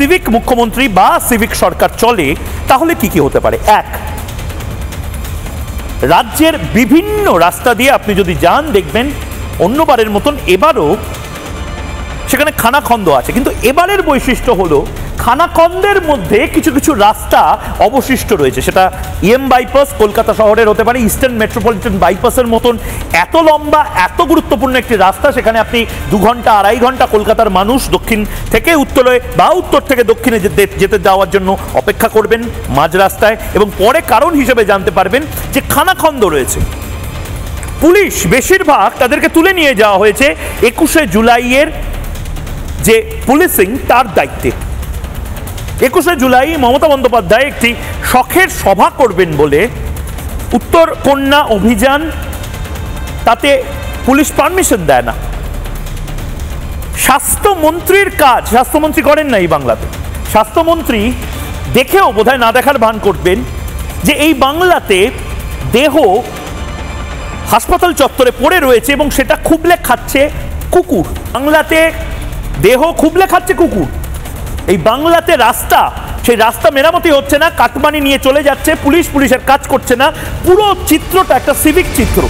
Civic মুখ্যমন্ত্রী বা civic সরকার চলে, তাহলে কি কি হতে পারে? এক, রাজ্যের বিভিন্ন রাস্তা দিয়ে আপনি যদি যান দেখবেন অন্যবারের মতন এবারও সেখানে খানাখন্দ আছে, কিন্তু এবারের বৈশিষ্ট্য হলো খানাখন্দের মধ্যে কিছু কিছু রাস্তা অবশিষ্ট রয়েছে। সেটা ইএম বাইপাস কলকাতা শহরের হতে পারে, ইস্টার্ন মেট্রোপলিটন বাইপাসের মতন এত লম্বা এত গুরুত্বপূর্ণ একটি রাস্তা, সেখানে আপনি 2 ঘন্টা 2.5 ঘন্টা কলকাতার মানুষ দক্ষিণ থেকে উত্তরে বা উত্তর থেকে দক্ষিণে যেতে যাওয়ার জন্য অপেক্ষা করবেন মাঝ রাস্তায়, এবং পরে কারণ হিসেবে জানতে পারবেন যে খানাখন্দ রয়েছে। পুলিশ বেশিরভাগ তাদেরকে তুলে নিয়ে যাওয়া হয়েছে 21শে জুলাইয়ের যে পুলিশিং তার দায়িত্বে। 21শে জুলাই মমতা বন্দ্যোপাধ্যায় একটি শখের সভা করবেন বলে উত্তর কন্যা অভিযান, তাতে পুলিশ পারমিশন দেয় না। স্বাস্থ্যমন্ত্রীর কাজ স্বাস্থ্যমন্ত্রী করেন না এই বাংলাতে। স্বাস্থ্যমন্ত্রী দেখেও বোধহয় না দেখার ভান করবেন যে এই বাংলাতে দেহ হাসপাতাল চত্বরে পড়ে রয়েছে এবং সেটা খুবলে খাচ্ছে কুকুর। বাংলাতে দেহ খুবলে খাচ্ছে কুকুর। এই বাংলাতে রাস্তা, সেই রাস্তা মেরামতি হচ্ছে না, কাটমানি নিয়ে চলে যাচ্ছে পুলিশ, পুলিশের কাজ করছে না। পুরো চিত্রটা একটা সিভিক চিত্র।